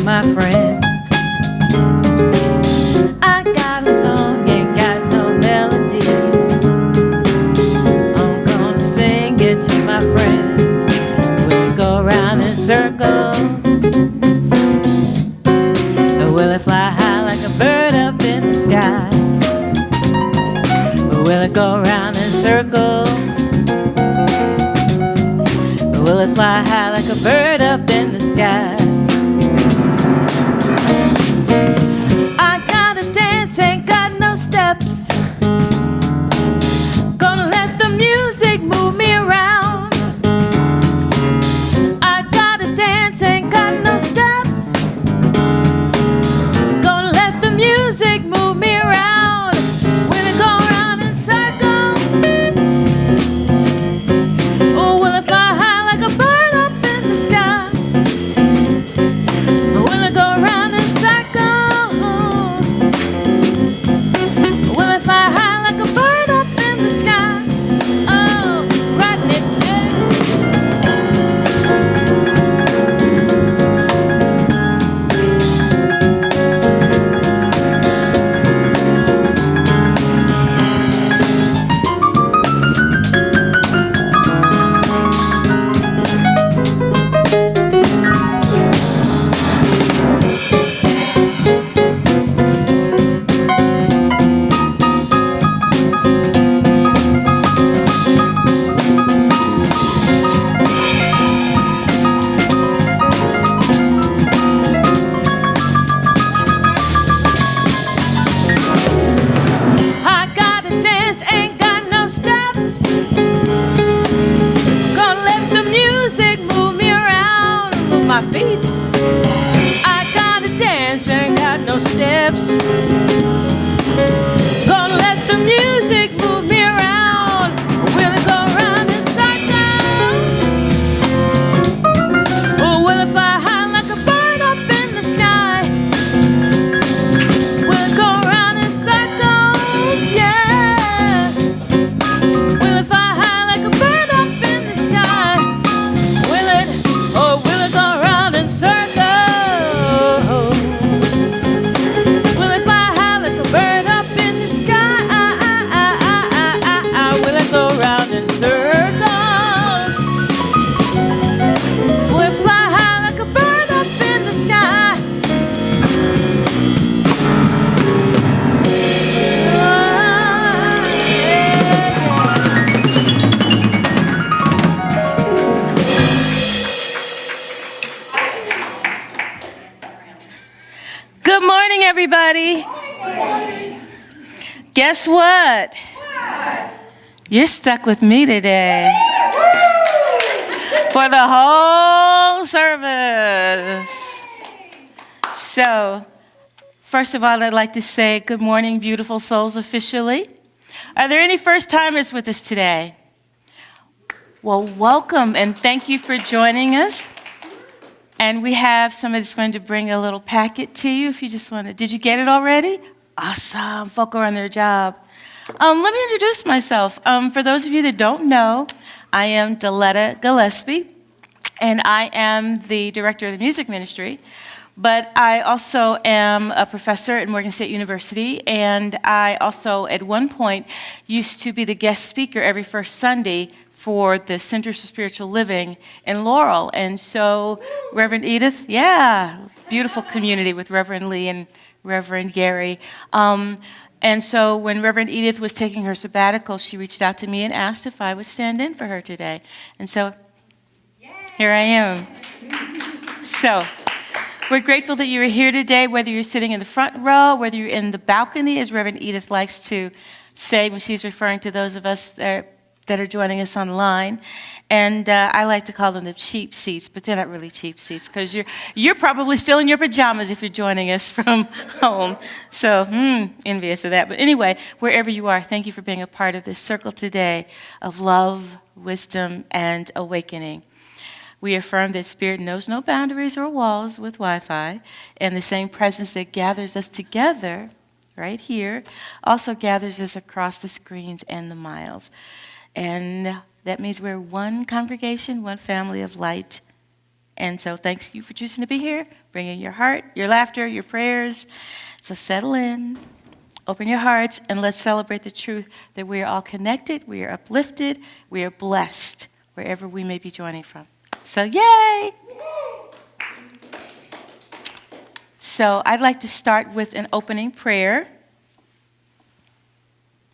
my friends. I got a song, ain't got no melody. I'm gonna sing it to my friends. Will it go round in circles? Or will it fly high like a bird up in the sky? Or will it go round in circles? Or will it fly high like a bird up in the sky? I gotta dance, ain't got no steps. Gonna let the music move me around. I gotta dance, ain't got no steps. Gonna let the music move me around. Will it go around in circles? Or will it fly high like a bird up in the sky? Or will it go around in circles? Or will it fly high like a bird up in the sky? Oh, riding it good. I gotta dance, ain't got no steps. Gonna let the music move me around, move my feet. I gotta dance, ain't got no steps. Gonna let the music move me around. Will it go around in circles? Or will it fly high like a bird up in the sky? Will it go around in circles? Yeah. Will it fly high like a bird up in the sky? Will it, or will it go around in circles? Will it fly high like a bird up in the sky? Will it go around in circles? Will it fly high like a bird up in the sky? Good morning, everybody. Guess what? You're stuck with me today for the whole service. So, first of all, I'd like to say good morning, beautiful souls, officially. Are there any first-timers with us today? Well, welcome, and thank you for joining us. And we have somebody that's going to bring a little packet to you if you just want to. Did you get it already? Awesome. Folk are on their job. Let me introduce myself. For those of you that don't know, I am Deletta Gillespie, and I am the director of the music ministry. But I also am a professor at Morgan State University, and I also, at one point, used to be the guest speaker every first Sunday for the Centers for Spiritual Living in Laurel. And so Reverend Edith, yeah, beautiful community with Reverend Lee and Reverend Gary. And so when Reverend Edith was taking her sabbatical, she reached out to me and asked if I would stand in for her today. And so here I am. So we're grateful that you are here today, whether you're sitting in the front row, whether you're in the balcony, as Reverend Edith likes to say when she's referring to those of us that are joining us online. And I like to call them the cheap seats, but they're not really cheap seats because you're probably still in your pajamas if you're joining us from home. So, envious of that. But anyway, wherever you are, thank you for being a part of this circle today of love, wisdom, and awakening. We affirm that Spirit knows no boundaries or walls with Wi-Fi, and the same presence that gathers us together right here also gathers us across the screens and the miles. And that means we're one congregation, one family of light And so thanks you for choosing to be here, bringing your heart, your laughter, your prayers. So settle in, open your hearts, and let's celebrate the truth that we are all connected, we are uplifted, we are blessed wherever we may be joining from. So yay! So I'd like to start with an opening prayer.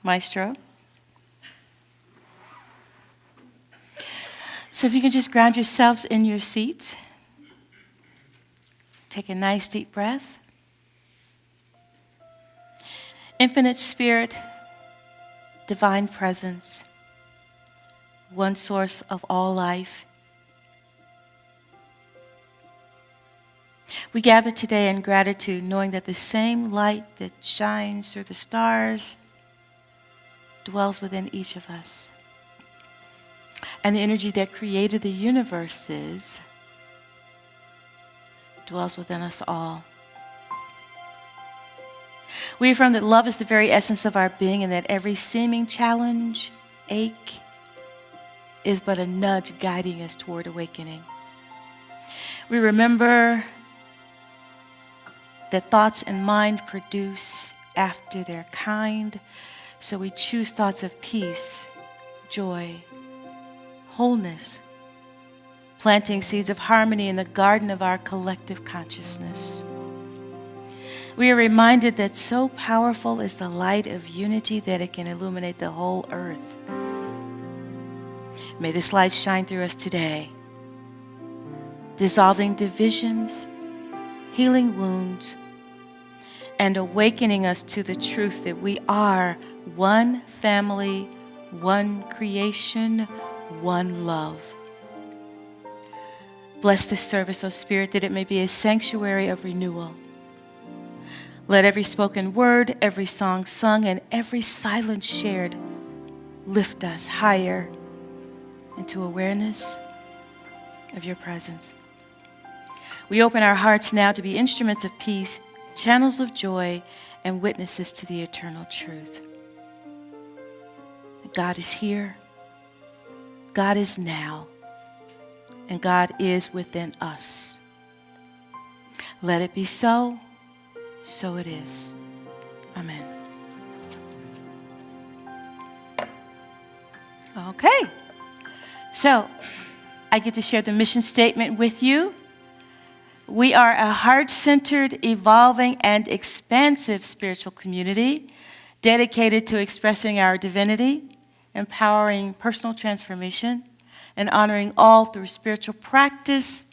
Maestro. So if you can just ground yourselves in your seats. Take a nice deep breath. Infinite Spirit, divine presence, one source of all life. We gather today in gratitude, knowing that the same light that shines through the stars dwells within each of us. And the energy that created the universes dwells within us all. We affirm that love is the very essence of our being and that every seeming challenge, ache, is but a nudge guiding us toward awakening. We remember that thoughts and mind produce after their kind, so we choose thoughts of peace, joy, wholeness, planting seeds of harmony in the garden of our collective consciousness. We are reminded that so powerful is the light of unity that it can illuminate the whole earth. May this light shine through us today, dissolving divisions, healing wounds, and awakening us to the truth that we are one family, one creation, one love. Bless this service, O Spirit, that it may be a sanctuary of renewal. Let every spoken word, every song sung, and every silence shared lift us higher into awareness of your presence. We open our hearts now to be instruments of peace, channels of joy, and witnesses to the eternal truth. God is here, God is now, and God is within us. Let it be so, so it is. Amen. Okay, so I get to share the mission statement with you. We are a heart-centered, evolving, and expansive spiritual community dedicated to expressing our divinity, empowering personal transformation, and honoring all through spiritual practice,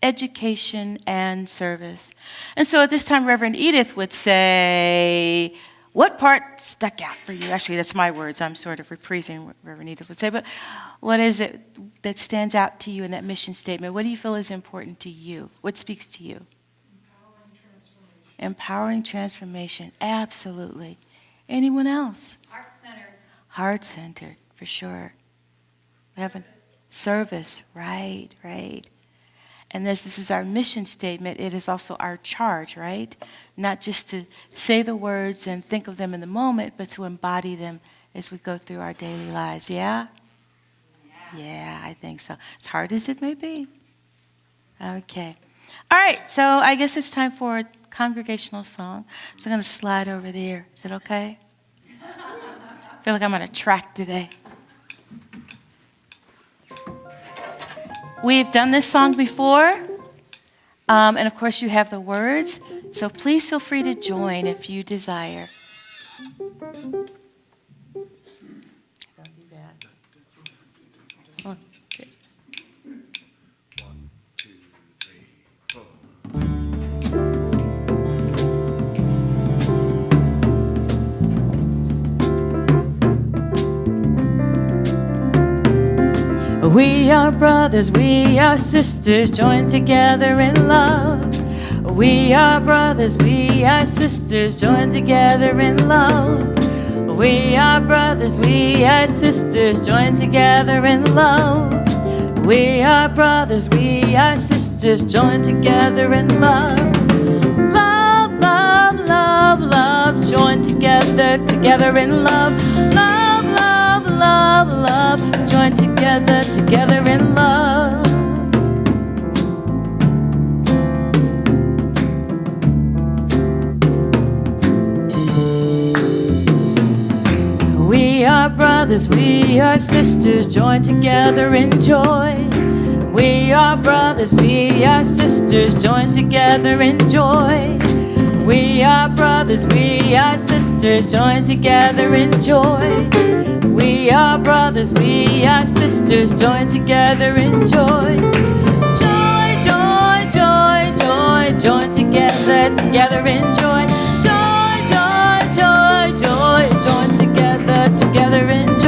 education, and service. And so at this time, Reverend Edith would say, what part stuck out for you? Actually, that's my words. I'm sort of reprising what Reverend Edith would say, but what is it that stands out to you in that mission statement? What do you feel is important to you? What speaks to you? Empowering transformation. Empowering transformation, absolutely. Anyone else? Heart-centered. Heart-centered, for sure. We have a service, right. And this is our mission statement. It is also our charge, right? Not just to say the words and think of them in the moment, but to embody them as we go through our daily lives. Yeah? Yeah, I think so. As hard as it may be. Okay. All right, so I guess it's time for a congregational song. So I'm going to slide over there. Is it okay? I feel like I'm on a track today. We've done this song before, and of course you have the words, so please feel free to join if you desire. Don't do that. Oh, good. 1, 2, 3, 4. We are brothers, we are sisters, joined together in love. We are brothers, we are sisters, joined together in love. We are brothers, we are sisters, joined together in love. We are brothers, we are sisters, joined together in love. Love, love, love, love, joined together, together in love. Love, love, love, love, joined together, together in love. brothers, we are sisters, joined together in joy. We are brothers, we are sisters, joined together in joy. We are brothers, we are sisters, joined together in joy. We are brothers, we are sisters, joined together in joy. Joy, joy, joy, joy, joined together, together in joy. Joy, joy, joy, joy, joined together, together in joy.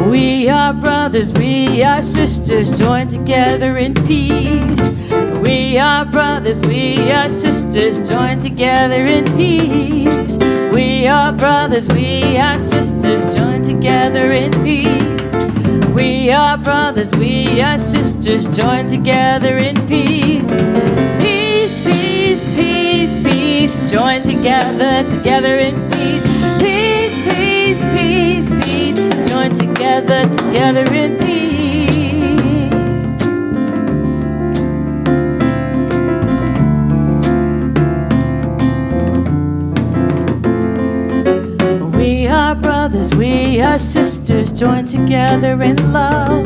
We are brothers, we are sisters, joined together in peace. We are brothers, we are sisters, joined together in peace. We are brothers, we are sisters, joined together in peace. We are brothers, we are sisters, joined together in peace. Peace, peace, peace, peace, joined together, together in peace. Peace, peace, peace, peace, joined together, together in peace. We are brothers, we are sisters, joined together in love.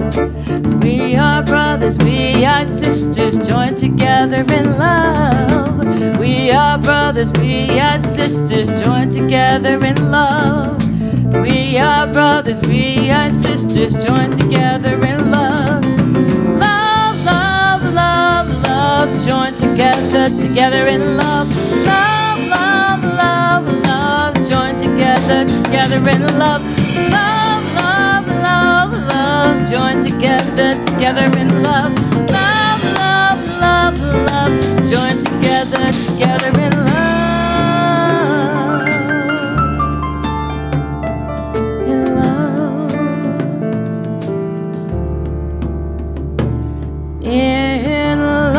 We are brothers, we are sisters, joined together in love. We are brothers, we are sisters, joined together in love. We are brothers, we are sisters, joined together in love. Love, love, love, love, joined together, together in love. Love, love, love, love, joined together, together in love. Love, love, love, love, joined together, together in love. Love, love, love, love, joined together, together in love. In love. In love.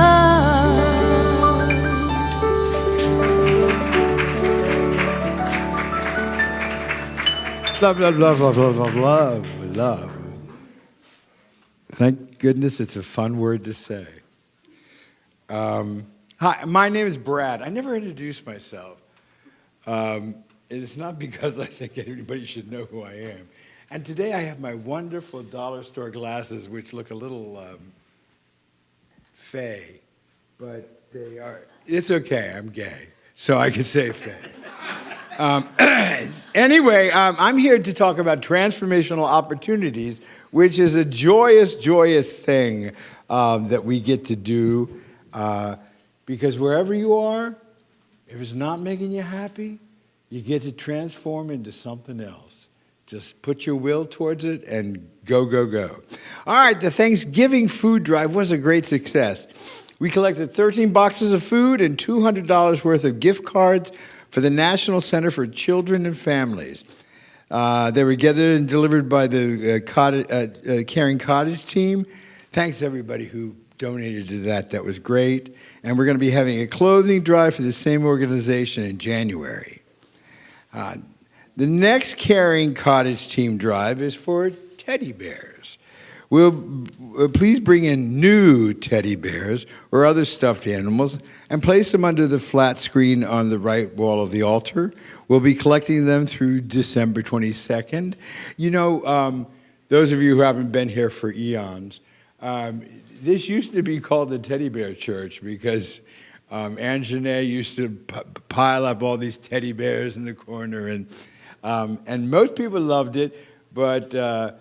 Love, love, love, love, love, love, love, love. Thank goodness it's a fun word to say. Hi, my name is Brad. I never introduced myself. It's not because I think anybody should know who I am. And today I have my wonderful dollar store glasses, which look a little fey, but they are, it's okay, I'm gay, so I can say fey. Anyway, I'm here to talk about transformational opportunities, which is a joyous, joyous thing that we get to do. Because wherever you are, if it's not making you happy, you get to transform into something else. Just put your will towards it and go, go, go. All right, the Thanksgiving food drive was a great success. We collected 13 boxes of food and $200 worth of gift cards for the National Center for Children and Families. They were gathered and delivered by the Caring Cottage team. Thanks to everybody who donated to that. That was great. And we're going to be having a clothing drive for the same organization in January. The next Caring Cottage team drive is for teddy bears. Please bring in new teddy bears or other stuffed animals and place them under the flat screen on the right wall of the altar. We'll be collecting them through December 22nd. You know, those of you who haven't been here for eons, this used to be called the Teddy Bear Church because Aunt Janae used to pile up all these teddy bears in the corner, and most people loved it, but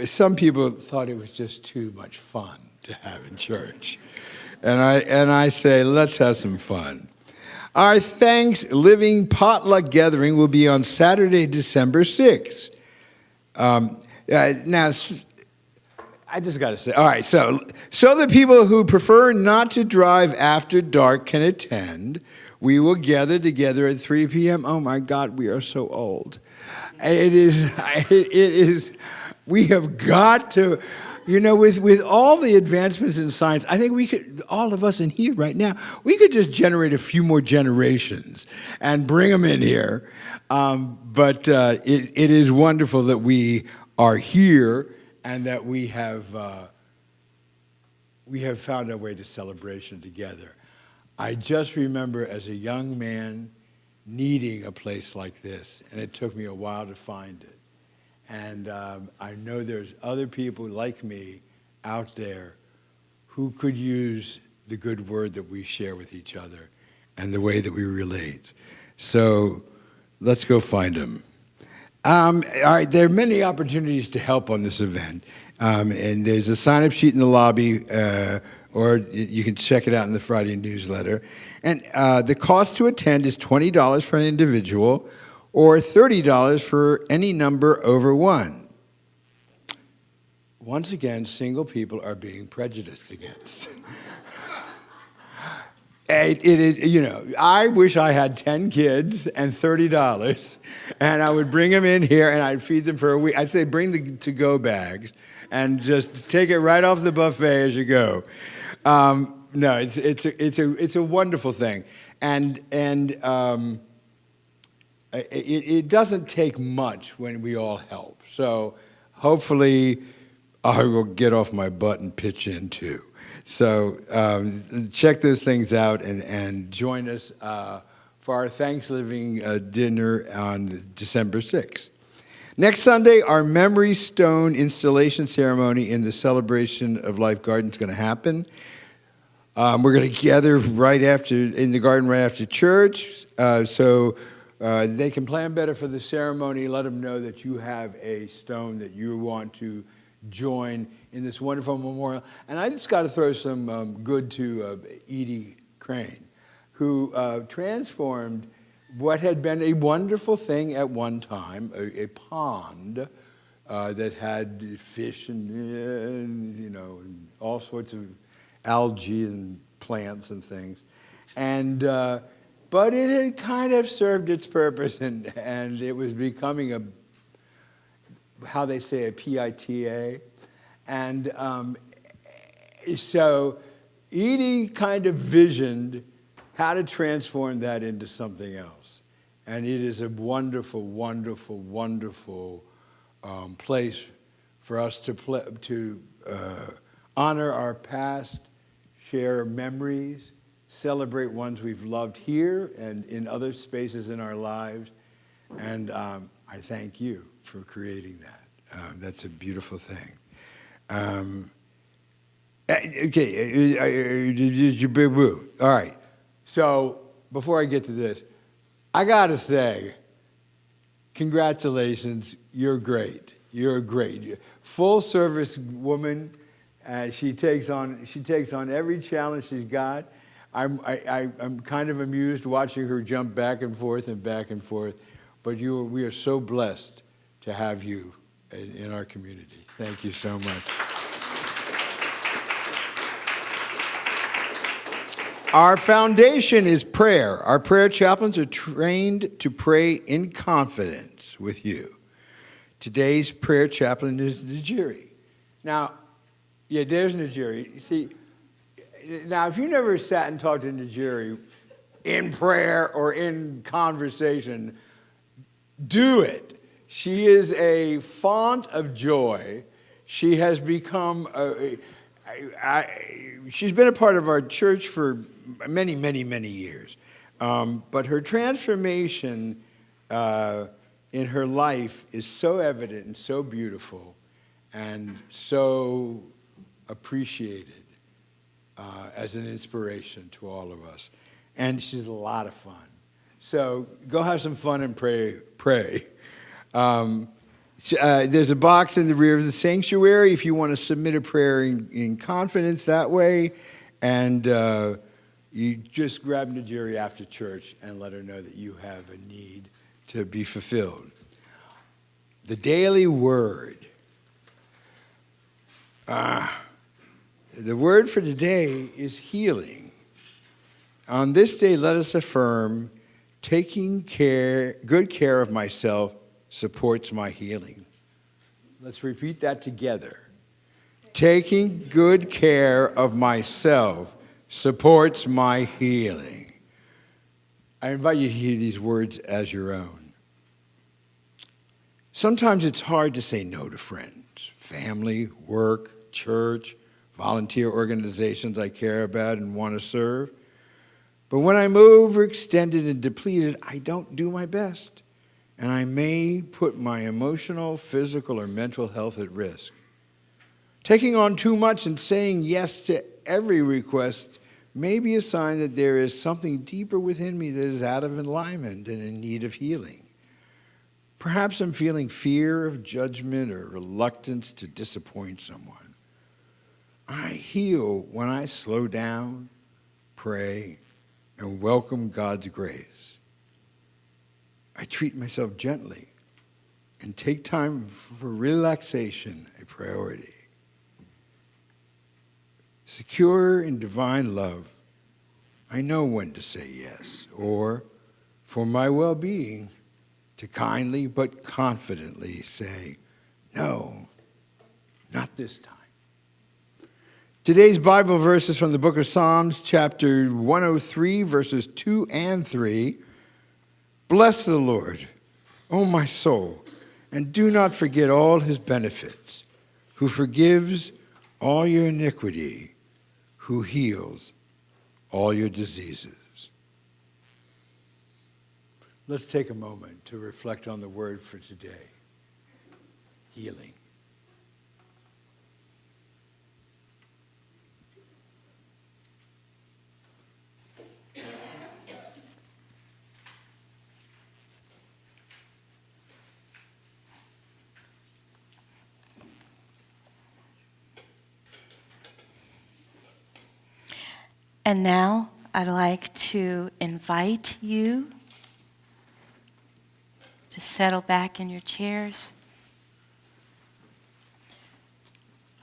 some people thought it was just too much fun to have in church. And I say, let's have some fun. Our Thanksgiving potluck gathering will be on Saturday, December 6th. Now, I just got to say, all right, so the people who prefer not to drive after dark can attend. We will gather together at 3 p.m. Oh, my God, we are so old. It is, we have got to, you know, with all the advancements in science, I think we could, all of us in here right now, we could just generate a few more generations and bring them in here. But it is wonderful that we are here and that we have we have found our way to celebration together. I just remember as a young man needing a place like this, and it took me a while to find it. And I know there's other people like me out there who could use the good word that we share with each other and the way that we relate. So let's go find them. All right, there are many opportunities to help on this event. And there's a sign-up sheet in the lobby, or you can check it out in the Friday newsletter. And the cost to attend is $20 for an individual or $30 for any number over one. Once again, single people are being prejudiced against. It is, you know, I wish I had 10 kids and $30, and I would bring them in here and I'd feed them for a week. I'd say bring the to-go bags and just take it right off the buffet as you go. No, it's a wonderful thing, and it doesn't take much when we all help. So hopefully, I will get off my butt and pitch in too. So check those things out and join us for our Thanksgiving dinner on December 6th. Next Sunday, our Memory Stone installation ceremony in the Celebration of Life Garden is going to happen. We're going to gather in the garden right after church, so they can plan better for the ceremony. Let them know that you have a stone that you want to join in this wonderful memorial. And I just got to throw some good to Edie Crane, who transformed what had been a wonderful thing at one time, a pond that had fish and you know, and all sorts of algae and plants and things. And but it had kind of served its purpose, and it was becoming how they say, a PITA. And so Edie kind of visioned how to transform that into something else. And it is a wonderful, wonderful, wonderful place for us to honor our past, share memories, celebrate ones we've loved here and in other spaces in our lives. And I thank you for creating that. That's a beautiful thing. Okay, you big woo. All right. So before I get to this, I gotta say, congratulations. You're great. You're great. Full service woman. She takes on every challenge she's got. I'm kind of amused watching her jump back and forth. But we are so blessed to have you in our community. Thank you so much. Our foundation is prayer. Our prayer chaplains are trained to pray in confidence with you. Today's prayer chaplain is Najiri. Now, yeah, there's Najiri. You see, now if you never sat and talked to Najiri in prayer or in conversation, do it. She is a font of joy. She has become, she's been a part of our church for many, many, many years. But her transformation in her life is so evident and so beautiful and so appreciated as an inspiration to all of us. And she's a lot of fun. So go have some fun and pray. There's a box in the rear of the sanctuary if you want to submit a prayer in confidence that way. And you just grab Najiri after church and let her know that you have a need to be fulfilled. The daily word. The word for today is healing. On this day, let us affirm, taking good care of myself supports my healing. Let's repeat that together. Taking good care of myself supports my healing. I invite you to hear these words as your own. Sometimes it's hard to say no to friends, family, work, church, volunteer organizations I care about and want to serve. But when I'm overextended and depleted, I don't do my best. And I may put my emotional, physical, or mental health at risk. Taking on too much and saying yes to every request may be a sign that there is something deeper within me that is out of alignment and in need of healing. Perhaps I'm feeling fear of judgment or reluctance to disappoint someone. I heal when I slow down, pray, and welcome God's grace. I treat myself gently and take time for relaxation, a priority. Secure in divine love, I know when to say yes, or for my well-being, to kindly but confidently say, no, not this time. Today's Bible verse is from the book of Psalms, chapter 103, verses 2 and 3. Bless the Lord, O my soul, and do not forget all his benefits, who forgives all your iniquity, who heals all your diseases. Let's take a moment to reflect on the word for today, healing. And now I'd like to invite you to settle back in your chairs,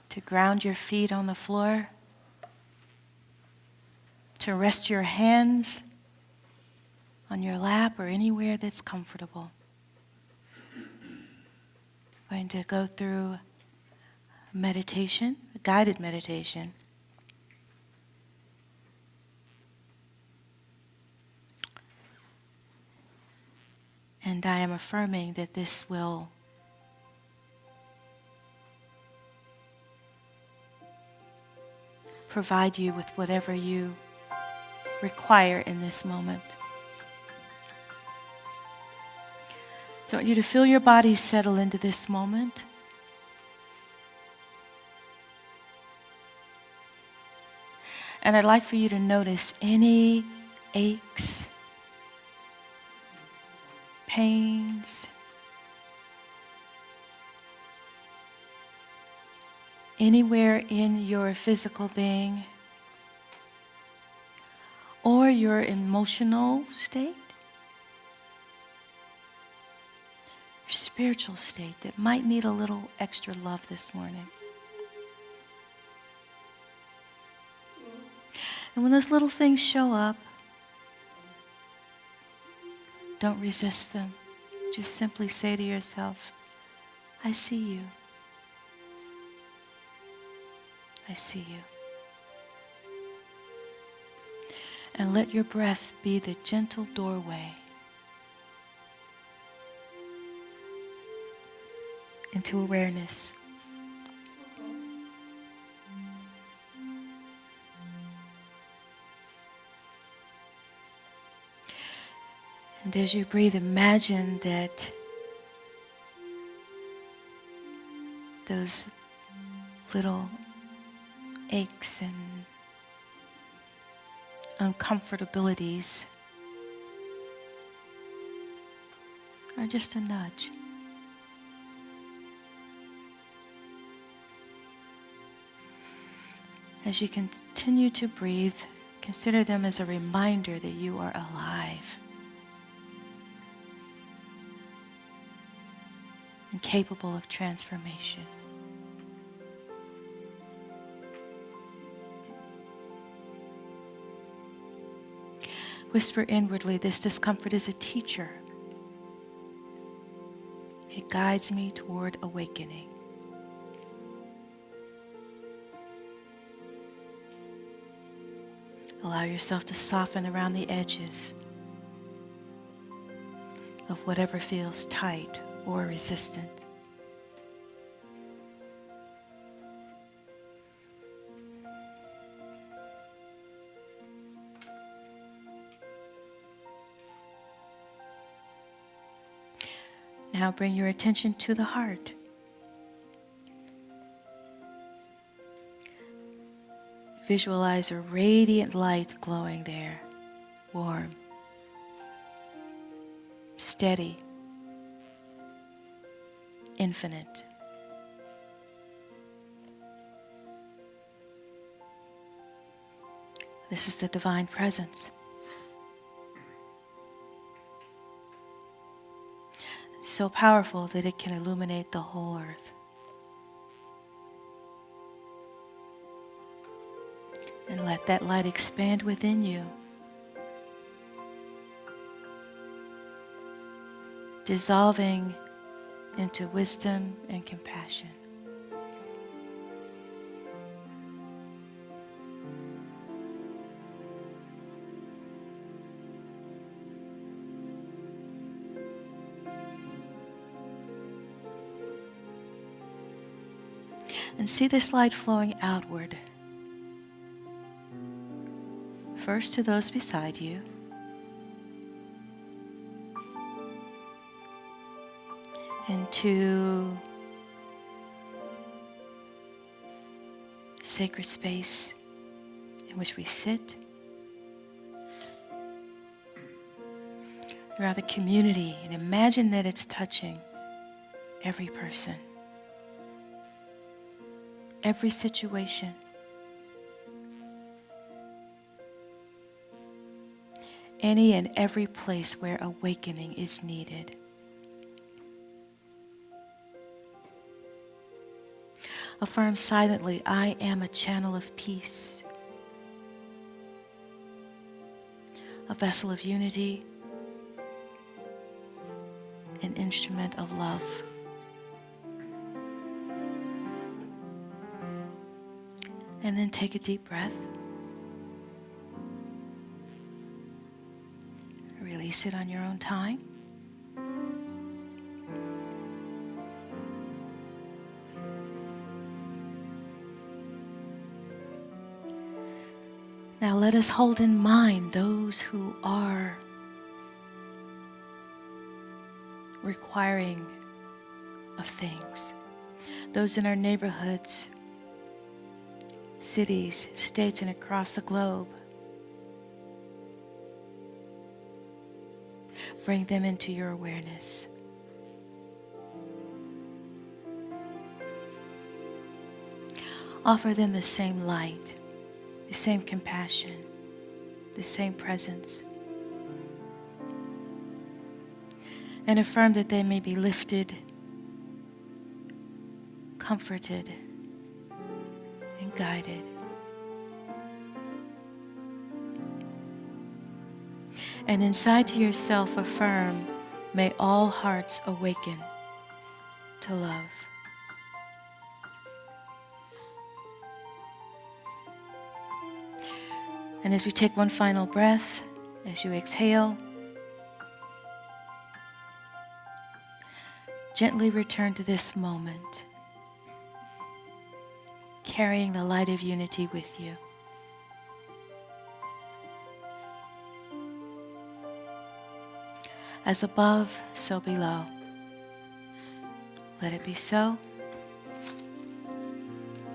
to ground your feet on the floor, to rest your hands on your lap or anywhere that's comfortable. I'm going to go through a meditation, a guided meditation. And I am affirming that this will provide you with whatever you require in this moment. So I want you to feel your body settle into this moment. And I'd like for you to notice any aches, pains, anywhere in your physical being or your emotional state, your spiritual state that might need a little extra love this morning. And when those little things show up, don't resist them. Just simply say to yourself, I see you. I see you. And let your breath be the gentle doorway into awareness. And as you breathe, imagine that those little aches and uncomfortabilities are just a nudge. As you continue to breathe, consider them as a reminder that you are alive and capable of transformation. Whisper inwardly, this discomfort is a teacher. It guides me toward awakening. Allow yourself to soften around the edges of whatever feels tight or resistant. Now bring your attention to the heart. Visualize a radiant light glowing there, warm, steady, infinite. This is the divine presence. So powerful that it can illuminate the whole earth. And let that light expand within you, dissolving into wisdom and compassion. And see this light flowing outward. First to those beside you, and to sacred space in which we sit, throughout the community, and imagine that it's touching every person, every situation. Any and every place where awakening is needed. Affirm silently, I am a channel of peace, a vessel of unity, an instrument of love. And then take a deep breath. Release it on your own time. Now let us hold in mind those who are requiring of things. Those in our neighborhoods, cities, states, and across the globe. Bring them into your awareness. Offer them the same light, the same compassion, the same presence. And affirm that they may be lifted, comforted, and guided. And inside to yourself affirm, may all hearts awaken to love. And as we take one final breath, as you exhale, gently return to this moment, carrying the light of unity with you. As above, so below. Let it be so,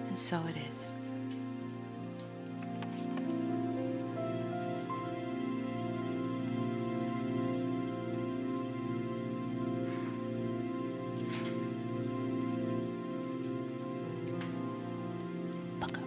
and so it is. Look up.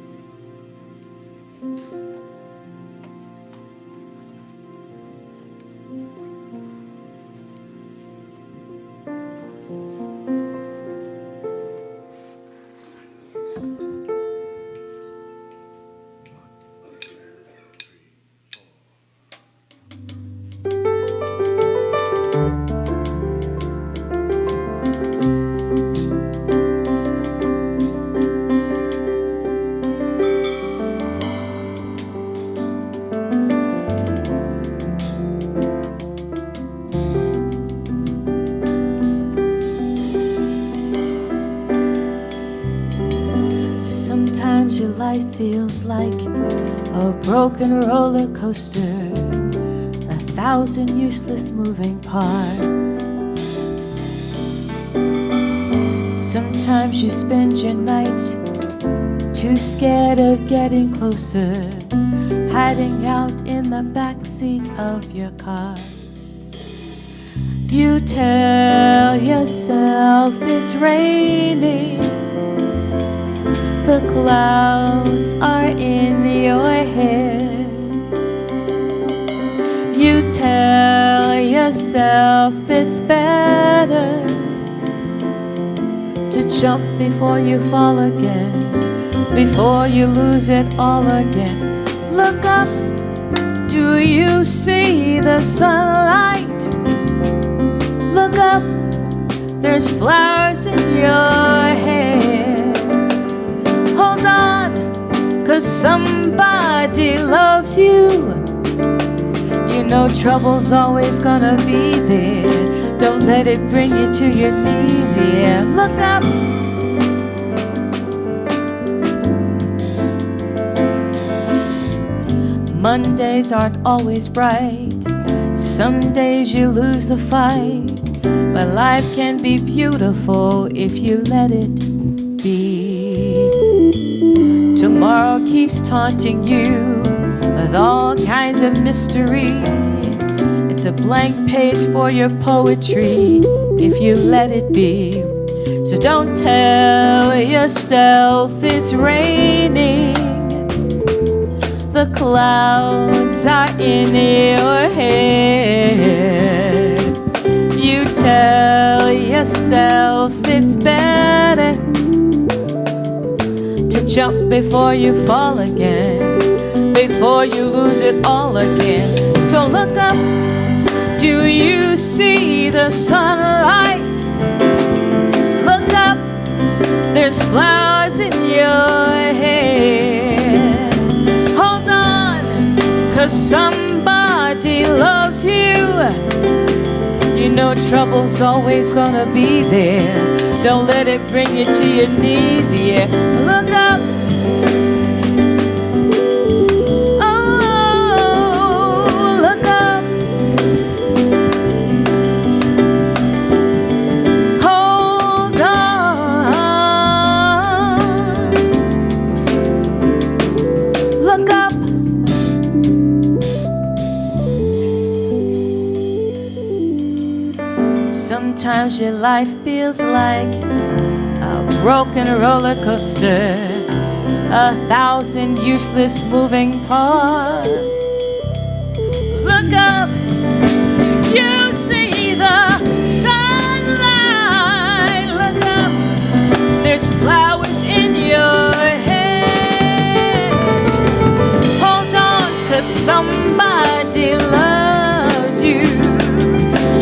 Sometimes your life feels like a broken roller coaster, 1,000 useless moving parts. Sometimes you spend your nights too scared of getting closer, hiding out in the backseat of your car. You tell yourself it's raining, the clouds are in your head. You tell yourself it's better to jump before you fall again, before you lose it all again. Look up, do you see the sunlight? Look up, there's flowers in your hair. Hold on, 'cause somebody loves you. You know trouble's always gonna be there. Don't let it bring you to your knees, yeah. Look up. Mondays aren't always bright. Some days you lose the fight. But life can be beautiful if you let it be. Tomorrow keeps taunting you with all kinds of mystery. It's a blank page for your poetry if you let it be. So don't tell yourself it's raining. The clouds are in your head. You tell yourself it's better to jump before you fall again, before you lose it all again. So look up, do you see the sunlight? Look up, there's flowers in your hair. Hold on, 'cause somebody loves you. You know trouble's always gonna be there. Don't let it bring you to your knees, yeah. Look up. Oh, look up. Hold on. Look up. Sometimes your life feels like a broken roller coaster, 1,000 useless moving parts. Look up, you see the sunlight. Look up, there's flowers in your hair. Hold on, 'cause somebody loves you.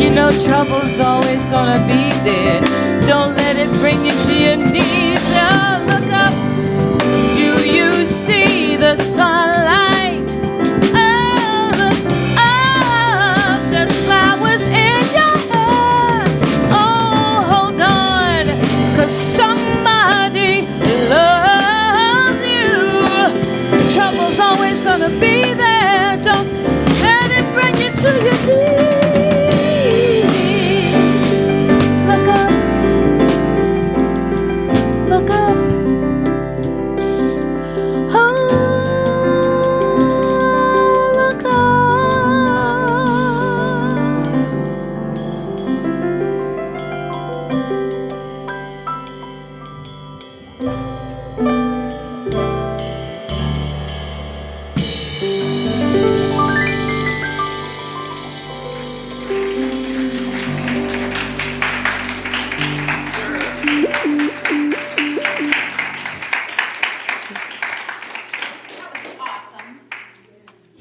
You know trouble's always gonna be there. Don't let it bring you to your knees. Now look up. Do you see the sunlight? Oh, look up. There's flowers in your hair. Oh, hold on, 'cause somebody loves you. Trouble's always gonna be there. Don't let it bring you to your knees. Look up. Oh, look up.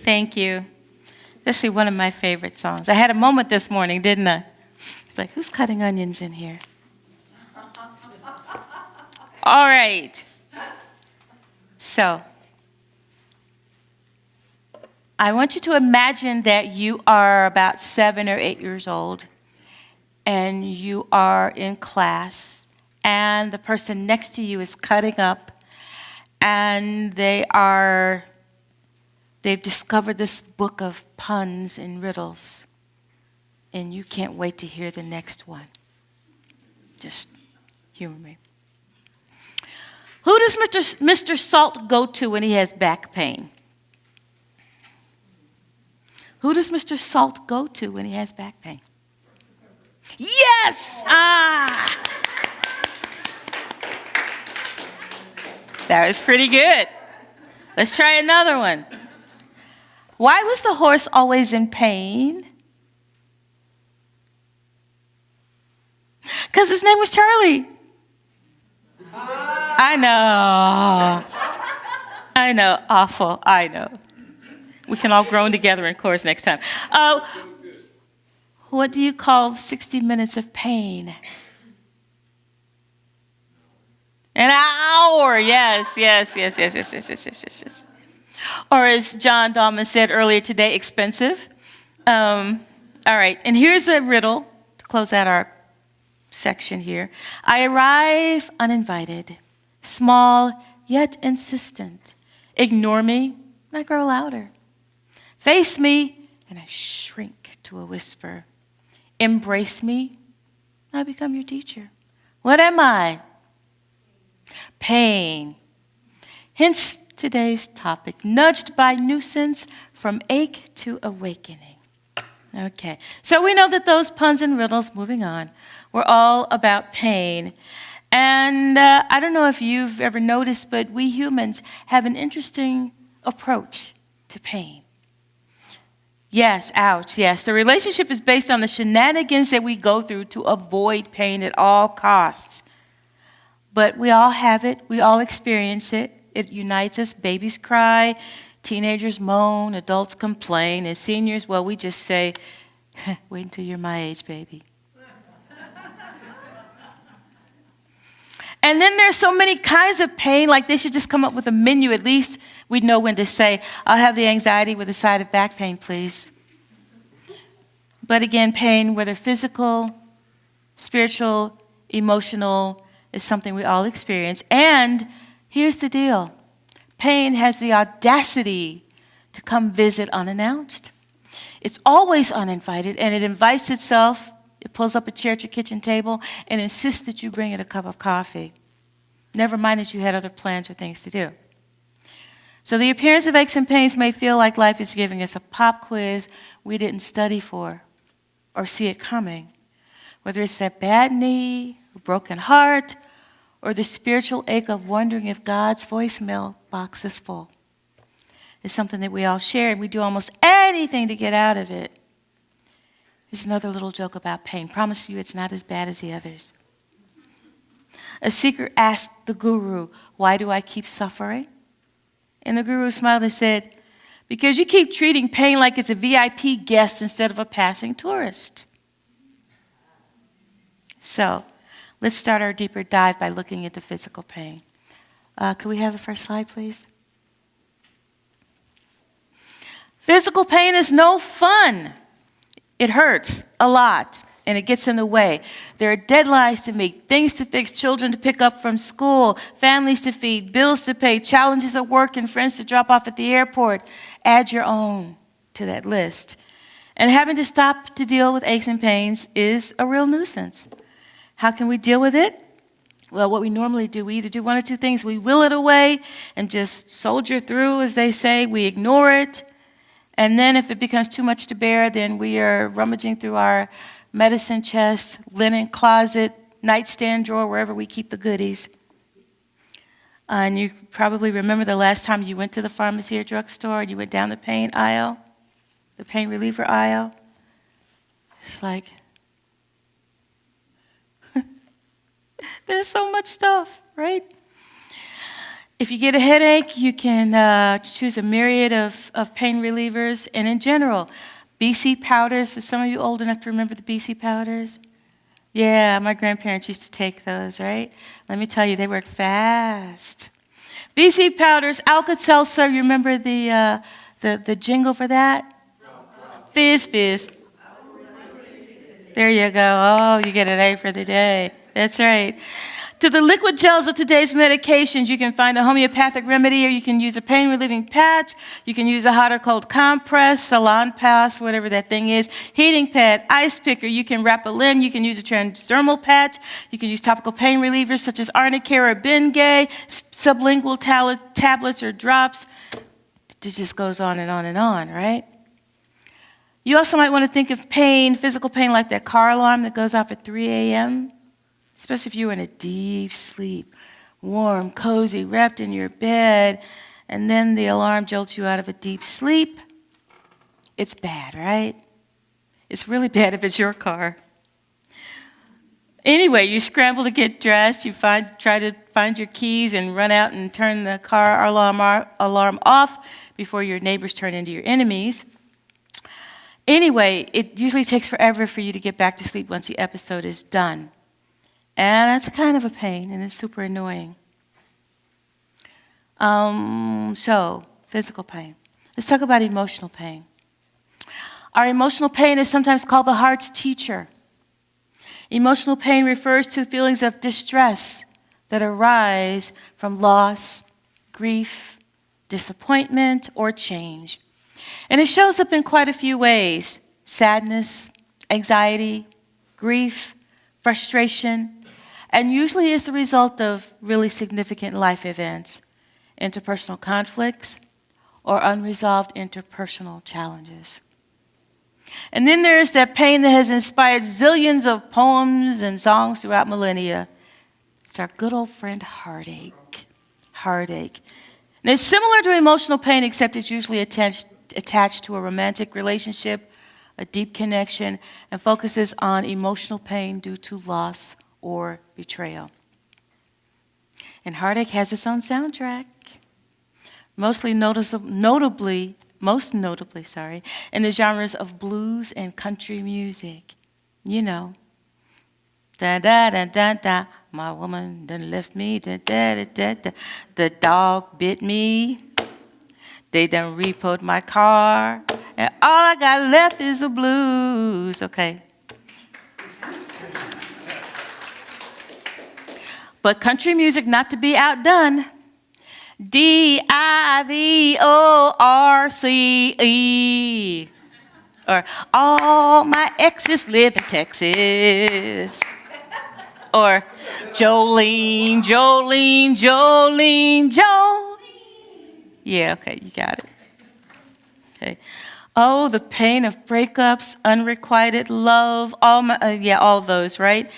Thank you. This is one of my favorite songs. I had a moment this morning, didn't I? It's like, who's cutting onions in here? All right. So, I want you to imagine that you are about 7 or 8 years old, and you are in class, and the person next to you is cutting up, and they've discovered this book of puns and riddles, and you can't wait to hear the next one. Just Humor me. Who does Mr. Salt go to when he has back pain? Who does Mr. Salt go to when he has back pain? Yes! That was pretty good. Let's try another one. Why was the horse always in pain? Because his name was Charlie. I know, awful, I know. We can all groan together in chorus next time. What do you call 60 minutes of pain? An hour, yes. Or as John Dahlman said earlier today, expensive. All right, and here's a riddle to close out our section here. I arrive uninvited, small yet insistent. Ignore me, and I grow louder. Face me, and I shrink to a whisper. Embrace me, I become your teacher. What am I? Pain. Hence today's topic, nudged by nuisance from ache to awakening. Okay, so we know that those puns and riddles, moving on, were all about pain. And I don't know if you've ever noticed, but we humans have an interesting approach to pain. Yes, ouch, yes. The relationship is based on the shenanigans that we go through to avoid pain at all costs. But we all have it. We all experience it. It unites us. Babies cry. Teenagers moan. Adults complain. And seniors, well, we just say, wait until you're my age, baby. And then there's so many kinds of pain, like they should just come up with a menu. At least we'd know when to say, I'll have the anxiety with a side of back pain, please. But again, pain, whether physical, spiritual, emotional, is something we all experience. And here's the deal. Pain has the audacity to come visit unannounced. It's always uninvited, and it invites itself. It pulls up a chair at your kitchen table and insists that you bring it a cup of coffee. Never mind that you had other plans or things to do. So the appearance of aches and pains may feel like life is giving us a pop quiz we didn't study for or see it coming. Whether it's that bad knee, a broken heart, or the spiritual ache of wondering if God's voicemail box is full. It's something that we all share, and we do almost anything to get out of it. Here's another little joke about pain. Promise you it's not as bad as the others. A seeker asked the guru, why do I keep suffering? And the guru smiled and said, because you keep treating pain like it's a VIP guest instead of a passing tourist. So let's start our deeper dive by looking at the physical pain. Could we have the first slide, please? Physical pain is no fun. It hurts a lot, and it gets in the way. There are deadlines to meet, things to fix, children to pick up from school, families to feed, bills to pay, challenges at work, and friends to drop off at the airport. Add your own to that list. And having to stop to deal with aches and pains is a real nuisance. How can we deal with it? Well, what we normally do, we either do one or two things. We will it away and just soldier through, as they say. We ignore it. And then if it becomes too much to bear, then we are rummaging through our medicine chest, linen closet, nightstand drawer, wherever we keep the goodies. And you probably remember the last time you went to the pharmacy or drugstore and you went down the pain aisle, the pain reliever aisle. It's like, there's so much stuff, right? If you get a headache, you can choose a myriad of pain relievers. And in general, BC powders. Are some of you old enough to remember the BC powders? Yeah, my grandparents used to take those, right? Let me tell you, they work fast. BC powders, Alka-Seltzer. You remember the jingle for that? Fizz, fizz. There you go. Oh, you get an A for the day. That's right. To the liquid gels of today's medications, you can find a homeopathic remedy, or you can use a pain-relieving patch. You can use a hot or cold compress, salon pass, whatever that thing is, heating pad, ice picker. You can wrap it in. You can use a transdermal patch. You can use topical pain relievers such as Arnicare or Bengay, sublingual tablets or drops. It just goes on and on and on, right? You also might want to think of pain, physical pain, like that car alarm that goes off at 3 a.m., especially if you're in a deep sleep, warm, cozy, wrapped in your bed, and then the alarm jolts you out of a deep sleep. It's bad, right? It's really bad if it's your car. Anyway, you scramble to get dressed, you try to find your keys and run out and turn the car alarm off before your neighbors turn into your enemies. Anyway, it usually takes forever for you to get back to sleep once the episode is done. And that's kind of a pain, and it's super annoying. So, physical pain. Let's talk about emotional pain. Our emotional pain is sometimes called the heart's teacher. Emotional pain refers to feelings of distress that arise from loss, grief, disappointment, or change. And it shows up in quite a few ways: sadness, anxiety, grief, frustration, and usually is the result of really significant life events, interpersonal conflicts, or unresolved interpersonal challenges. And then there's that pain that has inspired zillions of poems and songs throughout millennia. It's our good old friend heartache. Heartache. And it's similar to emotional pain, except it's usually attached to a romantic relationship, a deep connection, and focuses on emotional pain due to loss or betrayal. And heartache has its own soundtrack, most notably, in the genres of blues and country music. You know, da da da da da, my woman done left me, da da da da, the dog bit me, they done repoed my car, and all I got left is the blues. Okay. But country music, not to be outdone. DIVORCE. Or all my exes live in Texas. Or Jolene, Jolene, Jolene, Jolene. Yeah, okay, you got it. Okay. Oh, the pain of breakups, unrequited love, all those, right?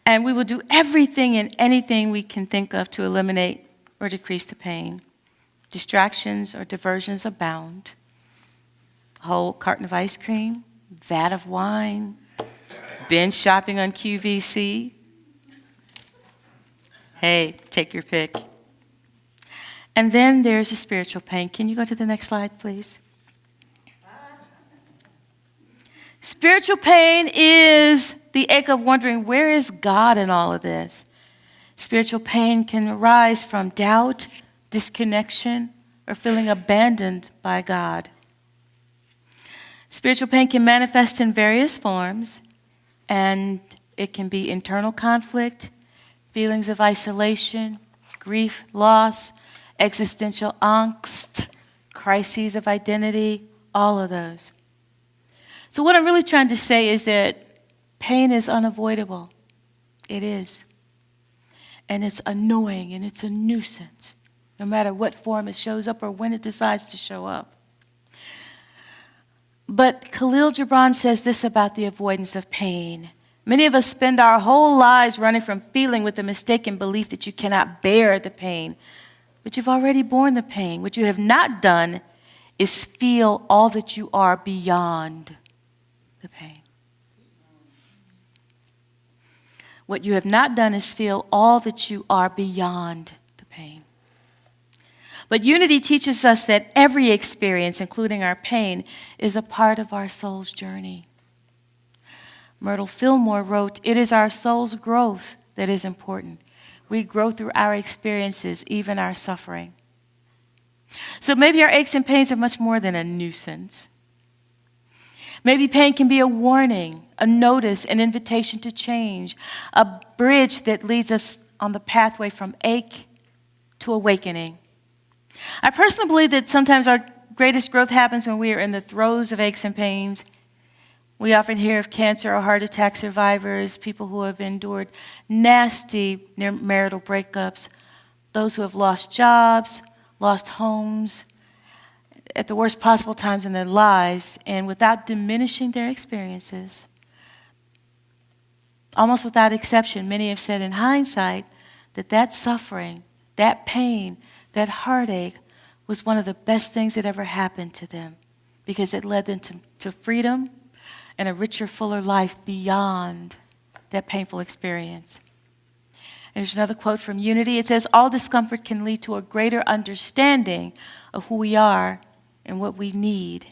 And we will do everything and anything we can think of to eliminate or decrease the pain. Distractions or diversions abound. A whole carton of ice cream, vat of wine, binge shopping on QVC. Hey, take your pick. And then there's a spiritual pain. Can you go to the next slide, please? Spiritual pain is the ache of wondering, where is God in all of this? Spiritual pain can arise from doubt, disconnection, or feeling abandoned by God. Spiritual pain can manifest in various forms, and it can be internal conflict, feelings of isolation, grief, loss, existential angst, crises of identity, all of those. So what I'm really trying to say is that pain is unavoidable. It is. And it's annoying and it's a nuisance, no matter what form it shows up or when it decides to show up. But Khalil Gibran says this about the avoidance of pain. Many of us spend our whole lives running from feeling with the mistaken belief that you cannot bear the pain. But you've already borne the pain. What you have not done is feel all that you are beyond the pain. What you have not done is feel all that you are beyond the pain. But unity teaches us that every experience, including our pain, is a part of our soul's journey. Myrtle Fillmore wrote, "It is our soul's growth that is important. We grow through our experiences, even our suffering." So maybe our aches and pains are much more than a nuisance. Maybe pain can be a warning, a notice, an invitation to change, a bridge that leads us on the pathway from ache to awakening. I personally believe that sometimes our greatest growth happens when we are in the throes of aches and pains. We often hear of cancer or heart attack survivors, people who have endured nasty marital breakups, those who have lost jobs, lost homes, at the worst possible times in their lives, and without diminishing their experiences. Almost without exception, many have said in hindsight that that suffering, that pain, that heartache was one of the best things that ever happened to them because it led them to freedom and a richer, fuller life beyond that painful experience. And there's another quote from Unity. It says, all discomfort can lead to a greater understanding of who we are and what we need.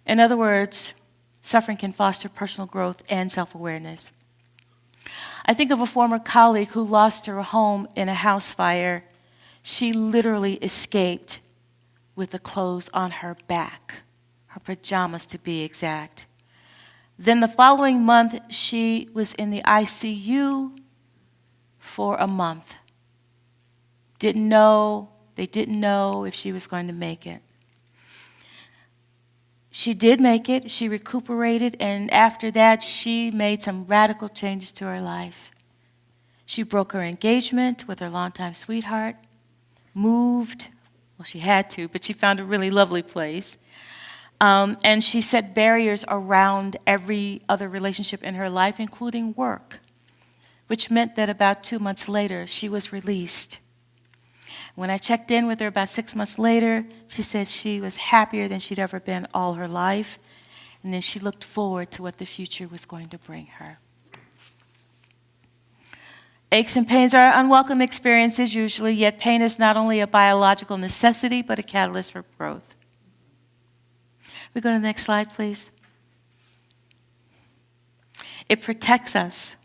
In other words, suffering can foster personal growth and self-awareness. I think of a former colleague who lost her home in a house fire. She literally escaped with the clothes on her back, her pajamas to be exact. Then the following month, she was in the ICU for a month. They didn't know if she was going to make it. She did make it, she recuperated, and after that, she made some radical changes to her life. She broke her engagement with her longtime sweetheart, moved, well, she had to, but she found a really lovely place. And she set barriers around every other relationship in her life, including work, which meant that about 2 months later, she was released. When I checked in with her about 6 months later, she said she was happier than she'd ever been all her life, and then she looked forward to what the future was going to bring her. Aches and pains are unwelcome experiences usually, yet pain is not only a biological necessity, but a catalyst for growth. We go to the next slide, please. It protects us.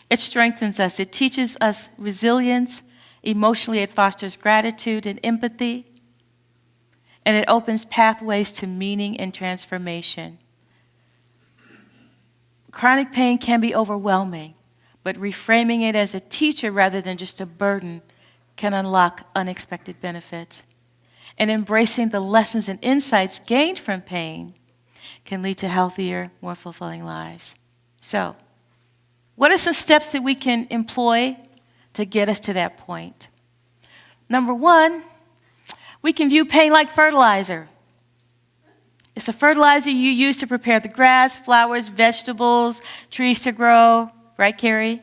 It strengthens us. It teaches us resilience. Emotionally, it fosters gratitude and empathy. And it opens pathways to meaning and transformation. Chronic pain can be overwhelming, but reframing it as a teacher rather than just a burden can unlock unexpected benefits. And embracing the lessons and insights gained from pain can lead to healthier, more fulfilling lives. So, what are some steps that we can employ to get us to that point? Number one, we can view pain like fertilizer. It's a fertilizer you use to prepare the grass, flowers, vegetables, trees to grow. Right, Carrie?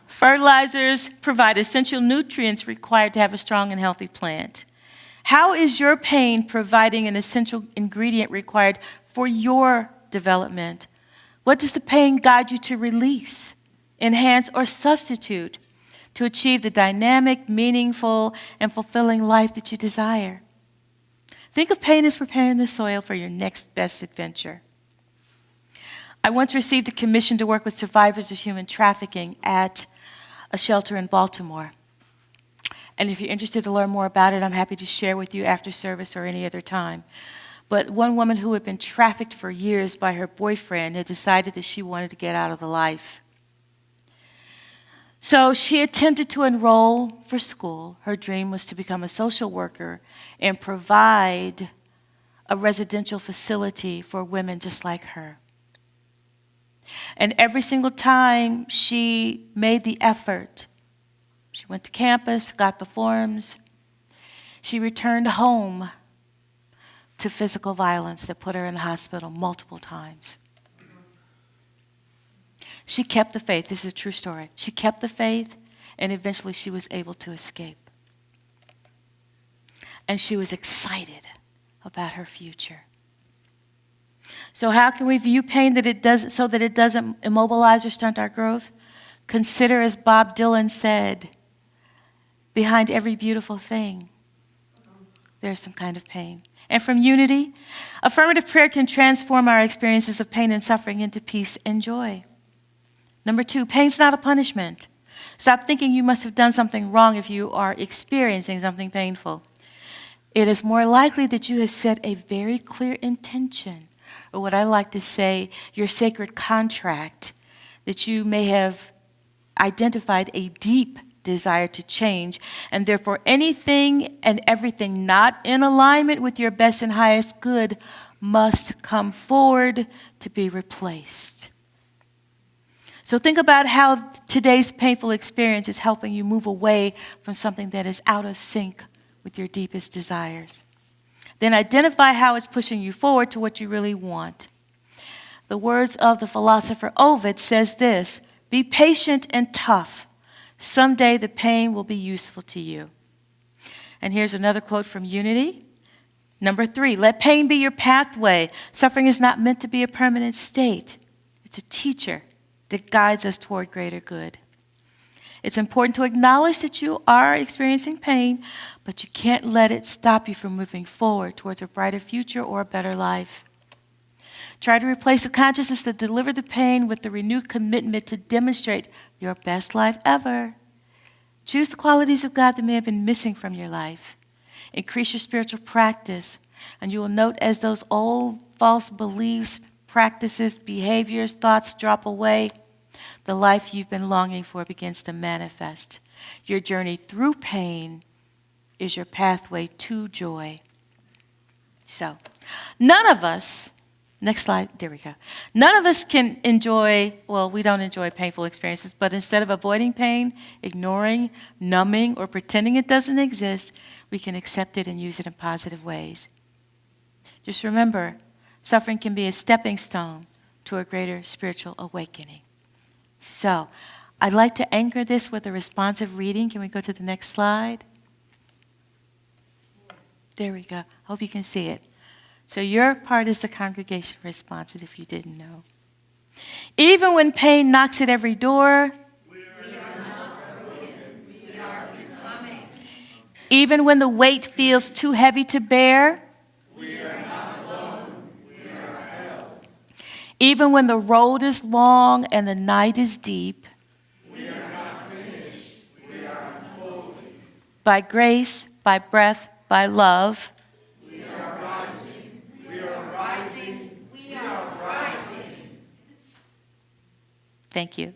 Fertilizers provide essential nutrients required to have a strong and healthy plant. How is your pain providing an essential ingredient required for your development? What does the pain guide you to release, enhance, or substitute to achieve the dynamic, meaningful, and fulfilling life that you desire? Think of pain as preparing the soil for your next best adventure. I once received a commission to work with survivors of human trafficking at a shelter in Baltimore. And if you're interested to learn more about it, I'm happy to share with you after service or any other time. But one woman who had been trafficked for years by her boyfriend had decided that she wanted to get out of the life. So she attempted to enroll for school. Her dream was to become a social worker and provide a residential facility for women just like her. And every single time she made the effort, she went to campus, got the forms, she returned home to physical violence that put her in the hospital multiple times. She kept the faith. This is a true story. She kept the faith, and eventually she was able to escape. And she was excited about her future. So how can we view pain so that it doesn't immobilize or stunt our growth? Consider, as Bob Dylan said, behind every beautiful thing, there's some kind of pain. And from Unity, affirmative prayer can transform our experiences of pain and suffering into peace and joy. Number two, pain's not a punishment. Stop thinking you must have done something wrong if you are experiencing something painful. It is more likely that you have set a very clear intention or what I like to say, your sacred contract, that you may have identified a deep desire to change, and therefore anything and everything not in alignment with your best and highest good must come forward to be replaced. So think about how today's painful experience is helping you move away from something that is out of sync with your deepest desires. Then identify how it's pushing you forward to what you really want. The words of the philosopher Ovid says this: be patient and tough. Someday the pain will be useful to you. And here's another quote from Unity. Number 3, let pain be your pathway. Suffering is not meant to be a permanent state. It's a teacher that guides us toward greater good. It's important to acknowledge that you are experiencing pain, but you can't let it stop you from moving forward towards a brighter future or a better life. Try to replace the consciousness that delivered the pain with the renewed commitment to demonstrate your best life ever. Choose the qualities of God that may have been missing from your life. Increase your spiritual practice, and you will note as those old false beliefs, practices, behaviors, thoughts drop away, the life you've been longing for begins to manifest. Your journey through pain is your pathway to joy. So, none of us, next slide, there we go. None of us can enjoy, well, we don't enjoy painful experiences, but instead of avoiding pain, ignoring, numbing, or pretending it doesn't exist, we can accept it and use it in positive ways. Just remember, suffering can be a stepping stone to a greater spiritual awakening. So, I'd like to anchor this with a responsive reading. Can we go to the next slide? There we go. Hope you can see it. So your part is the congregation response, if you didn't know. Even when pain knocks at every door, we are not broken, we are becoming. Even when the weight feels too heavy to bear, we are not alone, we are held. Even when the road is long and the night is deep, we are not finished, we are unfolding. By grace, by breath, by love, thank you.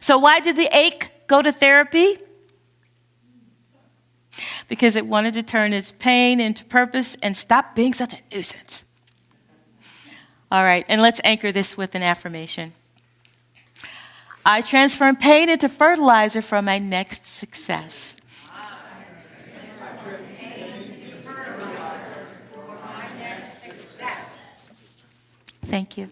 So why did the ache go to therapy? Because it wanted to turn its pain into purpose and stop being such a nuisance. All right, and let's anchor this with an affirmation. I transform pain into fertilizer for my next success. Thank you.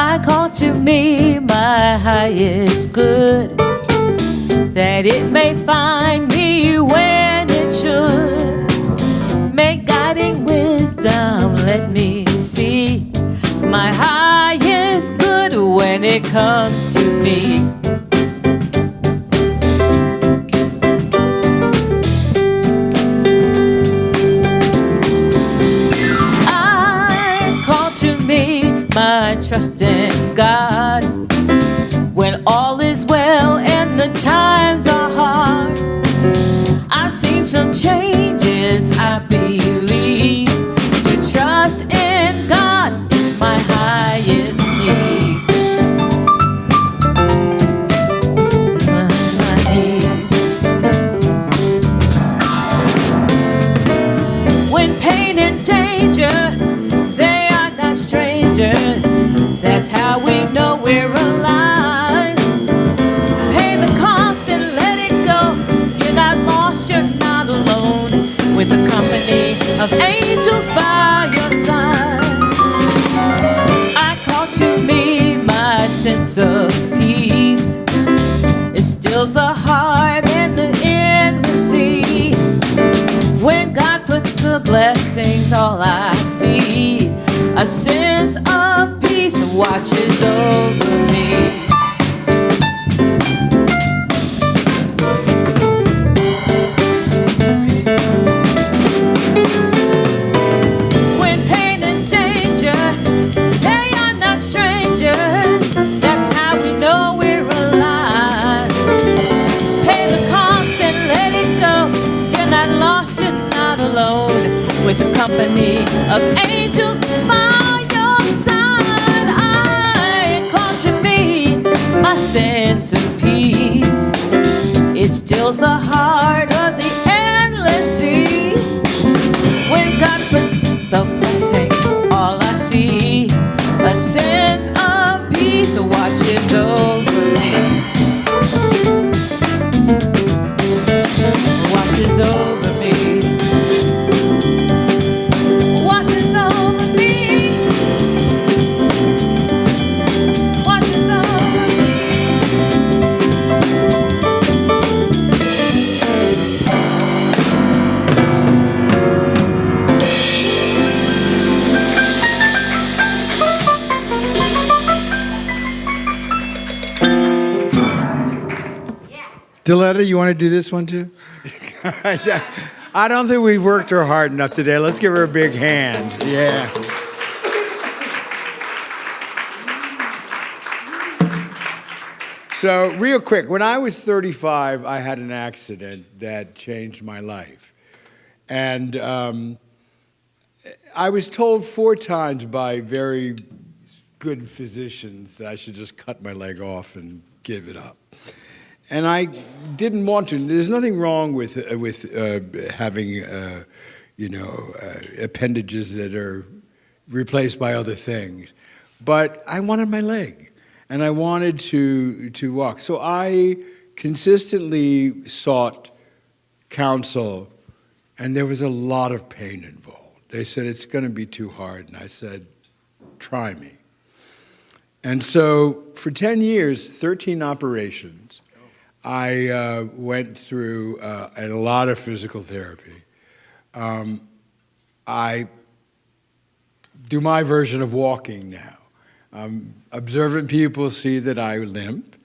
I call to me my highest good, that it may find me when it should. May guiding wisdom let me see my highest good when it comes to me. I call to me my trust in God when all is well and the times are hard. I've seen some changes, I believe. To trust in God is my highest need. My need. When pain and danger, they are not strangers. That's how we know we're alive. Pay the cost and let it go. You're not lost, you're not alone. With the company of angels by your side. I call to me my sense of peace. It stills the heart and the inner sea. A sense of peace watches over me. When pain and danger, they are not strangers. That's how we know we're alive. Pay the cost and let it go. You're not lost, you're not alone. With the company of angels by your side, I call to me my sense of peace. It stills the heart of the endless sea. When God puts the blessings, all I see, a sense of peace watches over me. Washes over me. Washes over me. Washes over me. Deletta, you want to do this one too? I don't think we've worked her hard enough today. Let's give her a big hand. Yeah. So, real quick, when I was 35, I had an accident that changed my life. And I was told 4 times by very good physicians that I should just cut my leg off and give it up. And I didn't want to. There's nothing wrong with having, appendages that are replaced by other things. But I wanted my leg, and I wanted to walk. So I consistently sought counsel, and there was a lot of pain involved. They said, it's going to be too hard. And I said, try me. And so for 10 years, 13 operations, I went through a lot of physical therapy. I do my version of walking now. Observant people see that I limp,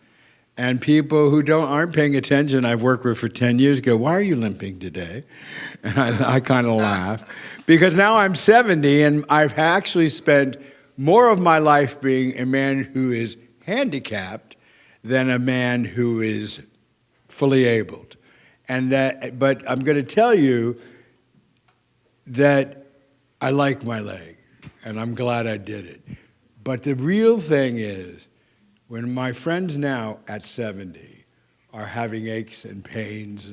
and people who aren't paying attention, I've worked with for 10 years, go, why are you limping today? And I kind of laugh, because now I'm 70, and I've actually spent more of my life being a man who is handicapped than a man who is fully abled. But I'm going to tell you that I like my leg, and I'm glad I did it. But the real thing is, when my friends now at 70 are having aches and pains,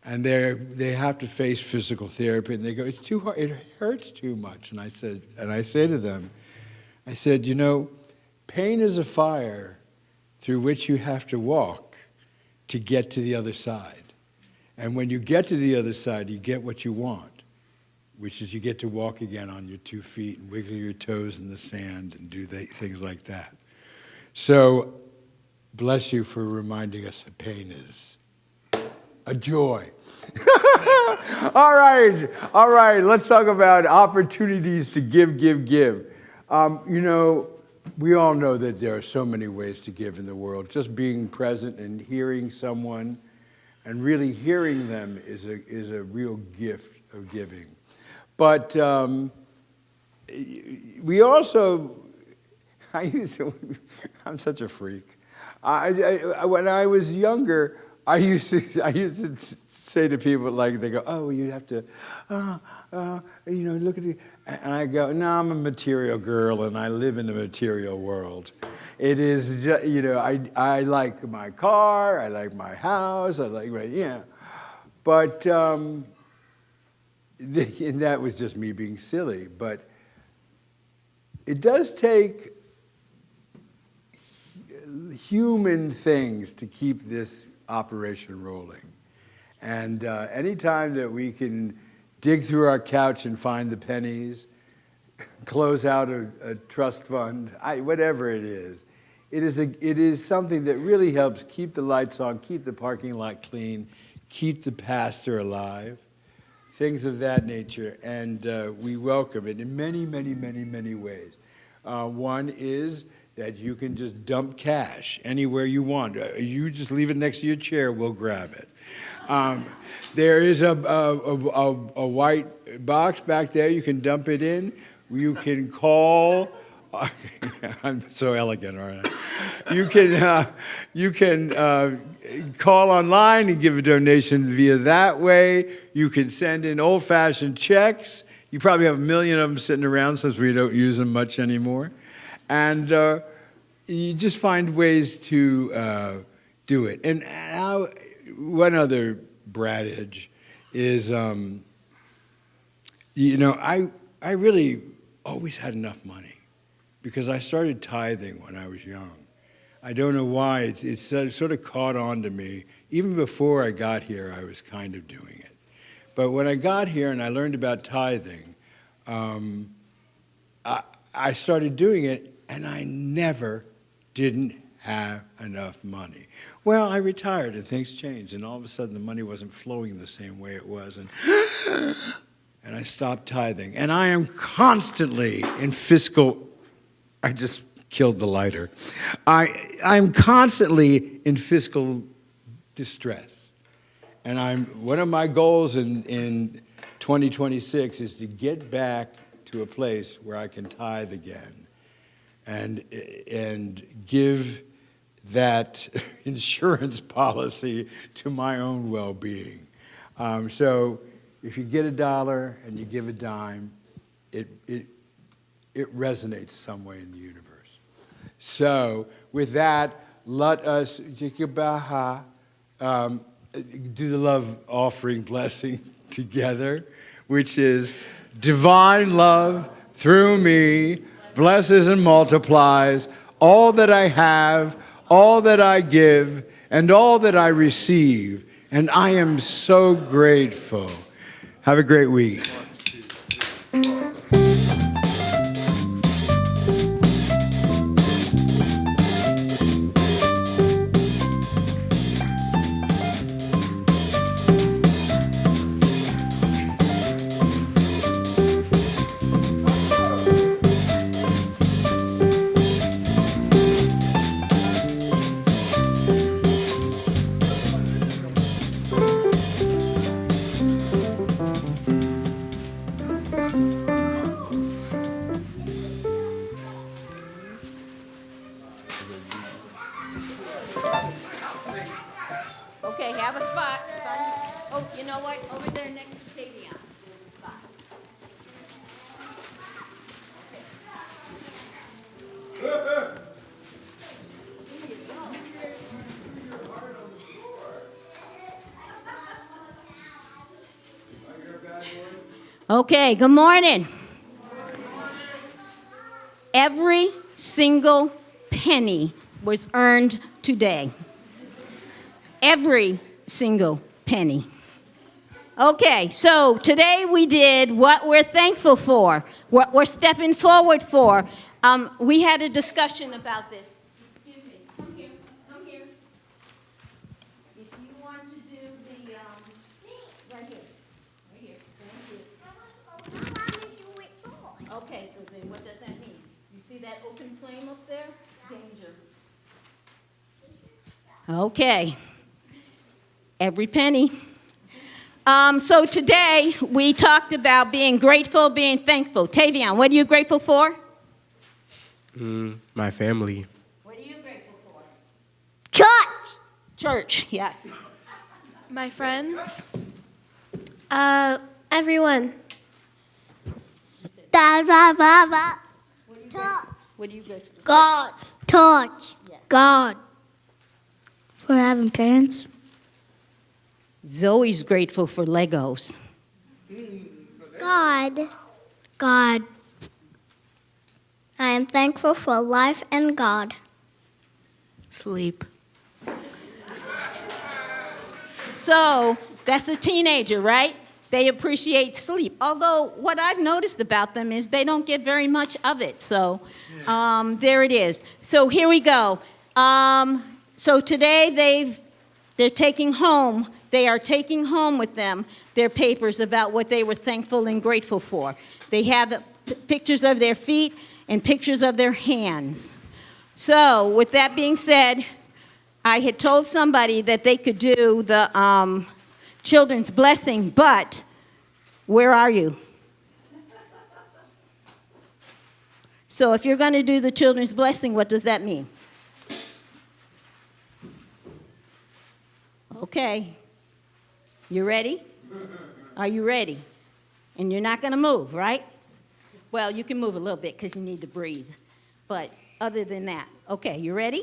and they have to face physical therapy, and they go, it's too hard, it hurts too much. And I say to them, I said, pain is a fire through which you have to walk to get to the other side. And when you get to the other side, you get what you want, which is you get to walk again on your 2 feet and wiggle your toes in the sand and do things like that. So, bless you for reminding us that pain is a joy. All right, let's talk about opportunities to give. We all know that there are so many ways to give in the world. Just being present and hearing someone and really hearing them is a real gift of giving. But we also, I'm such a freak. When I was younger, I used to say to people, like, they go, oh, you have to, look at you. And I go, no, I'm a material girl, and I live in the material world. It is just, I like my car, I like my house, I like my, But, and that was just me being silly. But it does take human things to keep this operation rolling. And anytime that we can dig through our couch and find the pennies, close out a trust fund, whatever it is something that really helps keep the lights on, keep the parking lot clean, keep the pastor alive. things of that nature, and we welcome it in many, many, many, many ways. One is that you can just dump cash anywhere you want. You just leave it next to your chair, we'll grab it. There is a white box back there. You can dump it in. You can call. I'm so elegant, aren't I? You can call online and give a donation via that way. You can send in old-fashioned checks. You probably have a million of them sitting around since we don't use them much anymore. And you just find ways to do it. And one other brattage is, I really always had enough money because I started tithing when I was young. I don't know why, it's sort of caught on to me. Even before I got here, I was kind of doing it. But when I got here and I learned about tithing, I started doing it, and I never didn't have enough money. Well, I retired and things changed, and all of a sudden the money wasn't flowing the same way it was, and I stopped tithing. And I am constantly in fiscal, I just killed the lighter. I'm constantly in fiscal distress. And one of my goals in 2026 is to get back to a place where I can tithe again and give that insurance policy to my own well-being. So if you get $1 and you give a dime, it resonates some way in the universe. So with that, let us do the love offering blessing together, which is divine love through me blesses and multiplies all that I have, all that I give, and all that I receive. And I am so grateful. Have a great week. Okay, have a spot. Oh, you know what? Over there next to Tavion, there's a spot. Okay, good morning. Every single penny was earned today. Every single penny. Okay, so today we did what we're thankful for, what we're stepping forward for. We had a discussion about this. Excuse me, come here, come here. If you want to do the, right here, thank you. Okay, so then what does that mean? You see that open flame up there? Danger. Okay. Every penny. So today we talked about being grateful, being thankful. Tavion, what are you grateful for? My family. What are you grateful for? Church. Church, yes. My friends. Everyone. Da. Torch. What are you grateful for? God. Torch. Yes. God. For having parents. Zoe's grateful for Legos. God. God. I am thankful for life and God. Sleep. So that's a teenager, right? They appreciate sleep. Although what I've noticed about them is they don't get very much of it. So there it is. So here we go. So today they've they are taking home with them their papers about what they were thankful and grateful for. They have the pictures of their feet and pictures of their hands. So with that being said, I had told somebody that they could do the children's blessing, but where are you? So if you're going to do the children's blessing, what does that mean? Okay. You ready? Are you ready? And you're not going to move, right? Well, you can move a little bit because you need to breathe. But other than that, okay, you ready?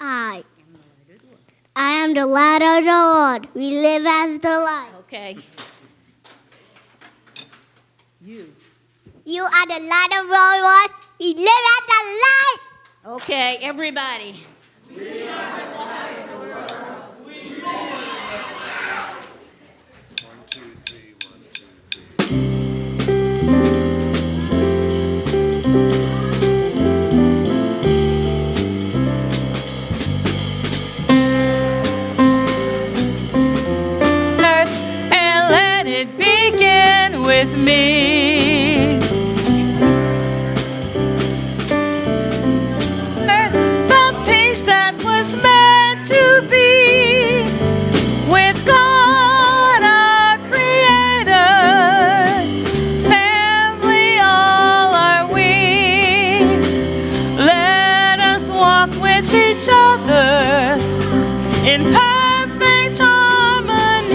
I am the light of the Lord. We live as the light. Okay. You. You are the light of the Lord. We live as the light. Okay, everybody. One, two, three, 1, 2, 3. And let it begin with me. The peace that was meant to be with God our Creator. Family all are we. Let us walk with each other in perfect harmony.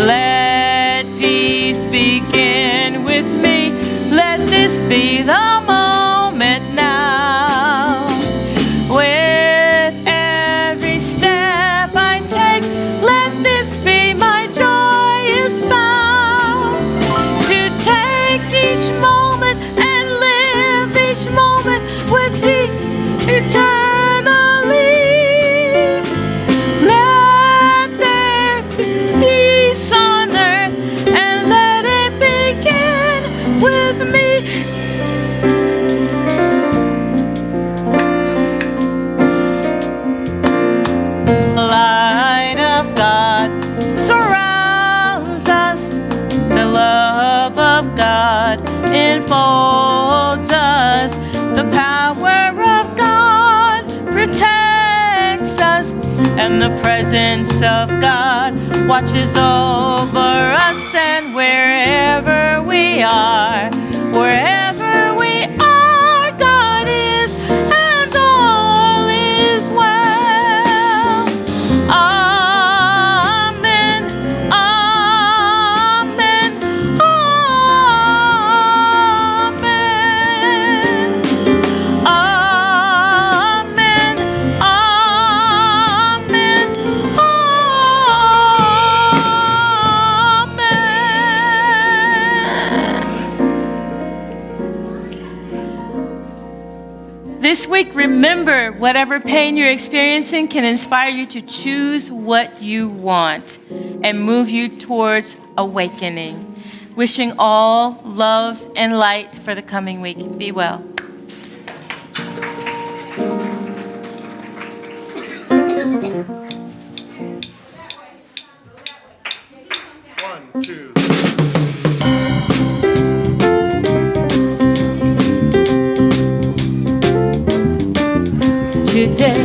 Let peace begin with me. Let this be the moment now. With every step I take, let this be my joyous vow. To take each moment and live each moment with thee eternally. Let there be peace on earth, and let it begin with me. The light of God surrounds us. The love of God enfolds us. The power of God protects us. And the presence of God watches over us. And wherever we are, God is, and all is well. Amen, amen, amen. Amen, amen, amen. This week, remember, whatever pain you're experiencing can inspire you to choose what you want and move you towards awakening. Wishing all love and light for the coming week. Be well. One, two, Today,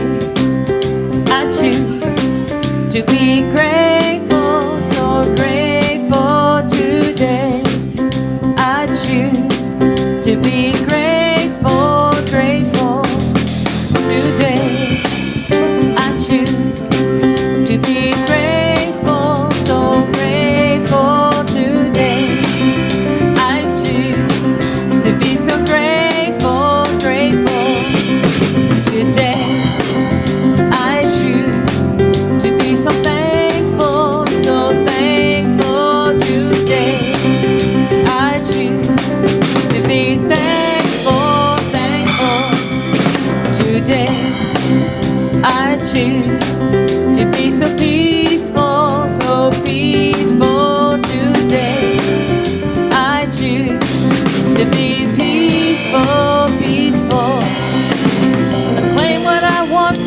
I choose to be grateful, so grateful today. I choose to be grateful, grateful today. I choose to be grateful, so grateful today. I choose to be so grateful, grateful today. I choose to be so thankful today. I choose to be thankful, thankful today. I choose to be so peaceful today. I choose to be peaceful, peaceful. Claim what I want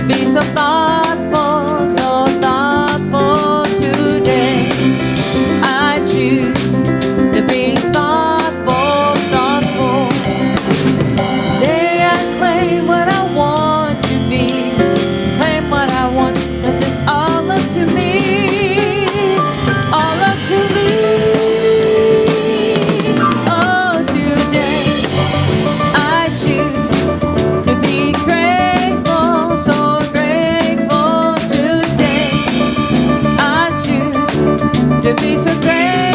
to be so thoughtful today. I choose to be thoughtful. Today I claim what I want to be, claim what I want, 'cause it's all up to me, all up to me. Oh, today I choose to be grateful, so grateful today. I choose to be so grateful.